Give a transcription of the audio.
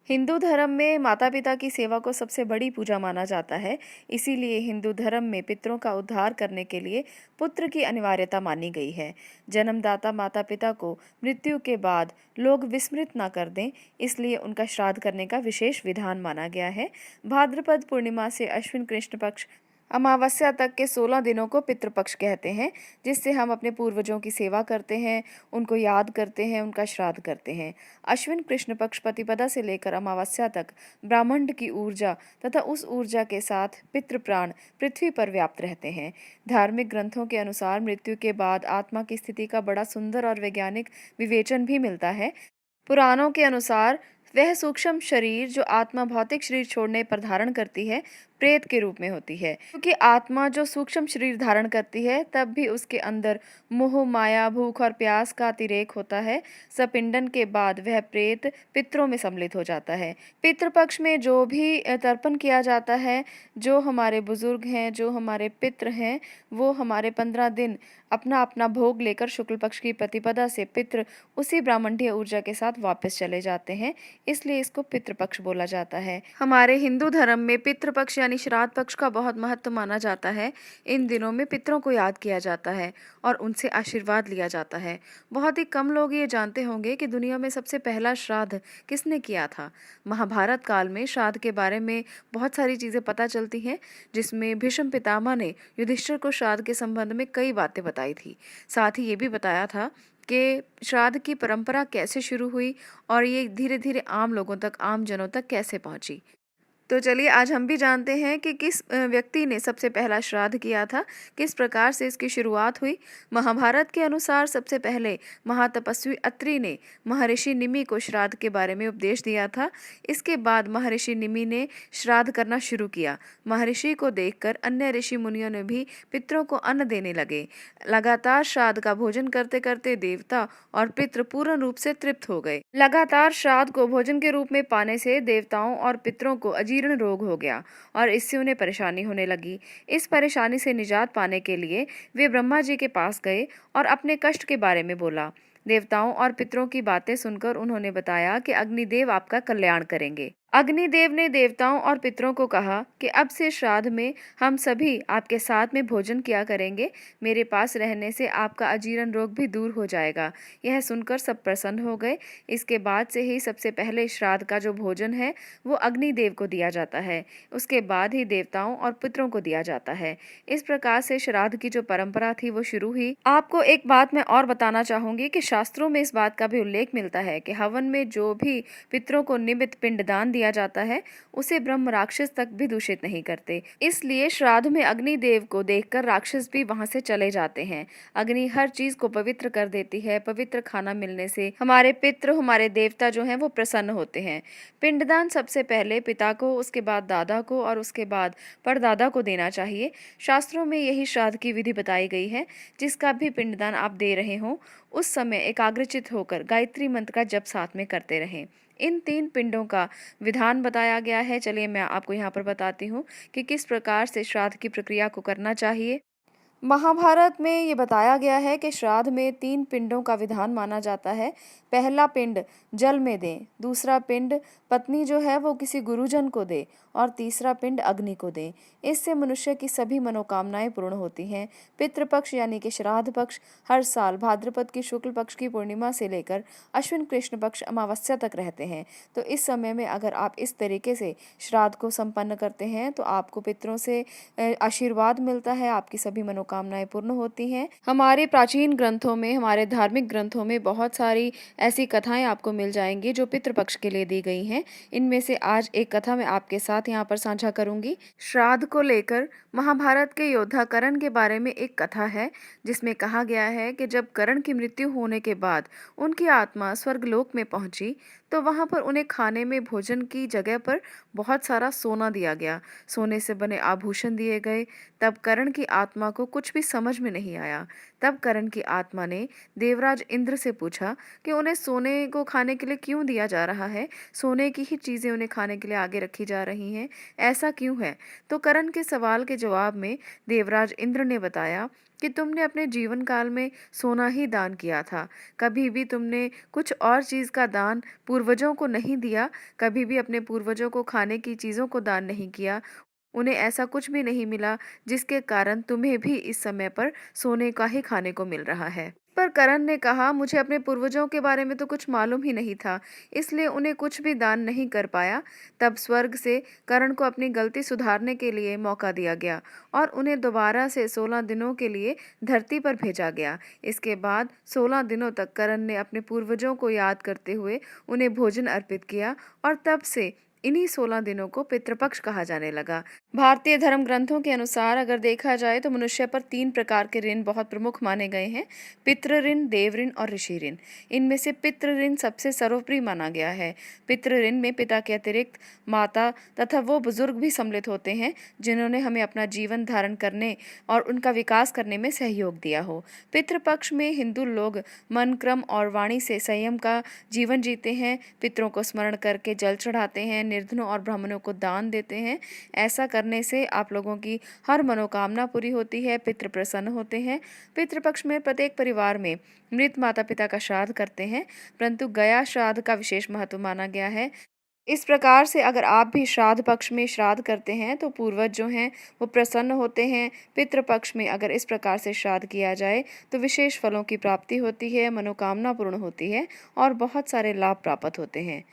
हिंदू धर्म में माता-पिता की सेवा को सबसे बड़ी पूजा माना जाता है। इसीलिए हिंदू धर्म में पितरों का उद्धार करने के लिए पुत्र की अनिवार्यता मानी गई है। जन्मदाता माता-पिता को मृत्यु के बाद लोग विस्मृत ना कर दें, इसलिए उनका श्राद्ध करने का विशेष विधान माना गया है। भाद्रपद पूर्णिमा से अश्विन कृष्ण पक्ष अमावस्या तक के 16 दिनों को पितृपक्ष कहते हैं, जिससे हम अपने पूर्वजों की सेवा करते हैं, उनको याद करते हैं, उनका श्राद्ध करते हैं। अश्विन कृष्ण पक्ष प्रतिपदा से लेकर अमावस्या तक ब्रह्मांड की ऊर्जा तथा उस ऊर्जा के साथ पितृप्राण पृथ्वी पर व्याप्त रहते हैं। धार्मिक ग्रंथों के अनुसार मृत्यु के बाद आत्मा की स्थिति का बड़ा सुंदर और वैज्ञानिक विवेचन भी मिलता है। पुराणों के अनुसार वह सूक्ष्म शरीर जो आत्मा भौतिक शरीर छोड़ने पर धारण करती है, प्रेत के रूप में होती है। क्योंकि आत्मा जो सूक्ष्म शरीर धारण करती है, तब भी उसके अंदर मोह, माया, भूख और प्यास का अतिरेक होता है। सपिंडन के बाद वह प्रेत पितरों में सम्मिलित हो जाता है। पितृपक्ष में जो भी तर्पण किया जाता है, जो हमारे बुजुर्ग हैं, जो हमारे पितृ हैं, वो हमारे 15 दिन अपना अपना भोग लेकर शुक्ल पक्ष की प्रतिपदा से पितृ उसी ब्राह्मणीय ऊर्जा के साथ वापस चले जाते हैं, इसलिए इसको पितृपक्ष बोला जाता है। हमारे हिंदू धर्म में पितृपक्ष यानी श्राद्ध पक्ष का बहुत महत्व माना जाता है। इन दिनों में पितरों को याद किया जाता है और उनसे आशीर्वाद लिया जाता है। बहुत ही कम लोग ये जानते होंगे कि दुनिया में सबसे पहला श्राद्ध किसने किया था। महाभारत काल में श्राद्ध के बारे में बहुत सारी चीज़ें पता चलती हैं, जिसमें भीष्म पितामह ने युधिष्ठिर को श्राद्ध के संबंध में कई बातें बताई थी। साथ ही ये भी बताया था कि श्राद्ध की परंपरा कैसे शुरू हुई और ये धीरे धीरे आम लोगों तक, आम जनों तक कैसे पहुंची। तो चलिए आज हम भी जानते हैं कि किस व्यक्ति ने सबसे पहला श्राद्ध किया था, किस प्रकार से इसकी शुरुआत हुई। महाभारत के अनुसार सबसे पहले महातपस्वी अत्रि ने महर्षि निमि को श्राद्ध के बारे में उपदेश दिया था। इसके बाद महर्षि निमि ने श्राद्ध करना शुरू किया। महर्षि को देखकर अन्य ऋषि मुनियों ने भी पितरों को अन्न देने लगे। लगातार श्राद्ध का भोजन करते करते देवता और पितृ पूर्ण रूप से तृप्त हो गए। लगातार श्राद्ध को भोजन के रूप में पाने से देवताओं और पितरों को अजीर्ण रोग हो गया और इससे उन्हें परेशानी होने लगी। इस परेशानी से निजात पाने के लिए वे ब्रह्मा जी के पास गए और अपने कष्ट के बारे में बोला। देवताओं और पितरों की बातें सुनकर उन्होंने बताया कि अग्निदेव आपका कल्याण करेंगे। अग्निदेव ने देवताओं और पितरों को कहा कि अब से श्राद्ध में हम सभी आपके साथ में भोजन किया करेंगे। मेरे पास रहने से आपका अजीर्ण रोग भी दूर हो जाएगा। यह सुनकर सब प्रसन्न हो गए। इसके बाद से ही सबसे पहले श्राद्ध का जो भोजन है वो अग्निदेव को दिया जाता है। उसके बाद ही देवताओं और पितरों को दिया जाता है। इस प्रकार से श्राद्ध की जो परंपरा थी वो शुरू हुई। आपको एक बात मैं और बताना चाहूंगी कि शास्त्रों में इस बात का भी उल्लेख मिलता है कि हवन में जो भी पितरों को निमित्त पिंडदान दिया जाता है, उसे ब्रह्म राक्षस तक भी दूषित नहीं करते। इसलिए श्राद्ध में अग्निदेव को देखकर राक्षस भी वहां से चले जाते हैं। अग्नि हर चीज को पवित्र कर देती है। पवित्र खाना मिलने से हमारे पितृ, हमारे देवता जो हैं वो प्रसन्न होते हैं। पिंडदान सबसे पहले पिता को, उसके बाद दादा को और उसके बाद परदादा को देना चाहिए। शास्त्रों में यही श्राद्ध की विधि बताई गई है। जिसका भी पिंडदान आप दे रहे हो, उस समय एकाग्रचित होकर गायत्री मंत्र का जप साथ में करते रहें। इन 3 पिंडों का विधान बताया गया है। चलिए मैं आपको यहाँ पर बताती हूँ कि किस प्रकार से श्राद्ध की प्रक्रिया को करना चाहिए। महाभारत में ये बताया गया है कि श्राद्ध में 3 पिंडों का विधान माना जाता है। पहला पिंड जल में दें, दूसरा पिंड पत्नी जो है वो किसी गुरुजन को दे और तीसरा पिंड अग्नि को दें। इससे मनुष्य की सभी मनोकामनाएं पूर्ण होती हैं। पितृपक्ष यानी कि श्राद्ध पक्ष हर साल भाद्रपद की शुक्ल पक्ष की पूर्णिमा से लेकर अश्विन कृष्ण पक्ष अमावस्या तक रहते हैं। तो इस समय में अगर आप इस तरीके से श्राद्ध को संपन्न करते हैं तो आपको पितरों से आशीर्वाद मिलता है, आपकी सभी मनोकामनाएं पूर्ण होती हैं। हमारे प्राचीन ग्रंथों में, हमारे धार्मिक ग्रंथों में बहुत सारी ऐसी कथाएं आपको मिल जाएंगी जो पितृपक्ष के लिए दी गई हैं। इनमें से आज एक कथा मैं आपके साथ यहाँ पर साझा करूंगी। श्राद्ध को लेकर महाभारत के योद्धा कर्ण के बारे में एक कथा है, जिसमें कहा गया है कि जब कर्ण की मृत्यु होने के बाद उनकी आत्मा स्वर्गलोक में पहुंची तो वहां पर उन्हें खाने में भोजन की जगह पर बहुत सारा सोना दिया गया, सोने से बने आभूषण दिए गए। तब कर्ण की आत्मा को कुछ भी समझ में नहीं आया। तब करण की आत्मा ने देवराज इंद्र से पूछा कि उन्हें सोने को खाने के लिए क्यों दिया जा रहा है। सोने की ही चीजें उन्हें खाने के लिए आगे रखी जा रही हैं, ऐसा क्यों है। तो करण के सवाल के जवाब में देवराज इंद्र ने बताया कि तुमने अपने जीवन काल में सोना ही दान किया था। कभी भी तुमने कुछ और चीज का दान पूर्वजों को नहीं दिया। कभी भी अपने पूर्वजों को खाने की चीजों को दान नहीं किया। उन्हें ऐसा कुछ भी नहीं मिला जिसके कारण तुम्हें भी इस समय पर सोने का ही खाने को मिल रहा है। पर करण ने कहा, मुझे अपने पूर्वजों के बारे में तो कुछ मालूम ही नहीं था, इसलिए उन्हें कुछ भी दान नहीं कर पाया। तब स्वर्ग से करण को अपनी गलती सुधारने के लिए मौका दिया गया और उन्हें दोबारा से 16 दिनों के लिए धरती पर भेजा गया। इसके बाद 16 दिनों तक करण ने अपने पूर्वजों को याद करते हुए उन्हें भोजन अर्पित किया और तब से इन्हीं 16 दिनों को पितृपक्ष कहा जाने लगा। भारतीय धर्म ग्रंथों के अनुसार अगर देखा जाए तो मनुष्य पर 3 प्रकार के ऋण बहुत प्रमुख माने गए हैं, पितृ ऋण, देव ऋण और ऋषि ऋण। इनमें से पितृ ऋण सबसे सर्वोपरि माना गया है। पितृ ऋण में पिता के अतिरिक्त माता तथा वो बुजुर्ग भी सम्मिलित होते हैं जिन्होंने हमें अपना जीवन धारण करने और उनका विकास करने में सहयोग दिया हो। पितृपक्ष में हिंदू लोग मन, क्रम और वाणी से संयम का जीवन जीते हैं, पितरों को स्मरण करके जल चढ़ाते हैं, निर्धनों और ब्राह्मणों को दान देते हैं। ऐसा करने से आप लोगों की हर मनोकामना पूरी होती है, पितृ प्रसन्न होते हैं। पितृपक्ष में प्रत्येक परिवार में मृत माता पिता का श्राद्ध करते हैं, परंतु गया श्राद्ध का विशेष महत्व माना गया है। इस प्रकार से अगर आप भी श्राद्ध पक्ष में श्राद्ध करते हैं तो पूर्वज जो हैं वो प्रसन्न होते हैं। पितृपक्ष में अगर इस प्रकार से श्राद्ध किया जाए तो विशेष फलों की प्राप्ति होती है, मनोकामना पूर्ण होती है और बहुत सारे लाभ प्राप्त होते हैं।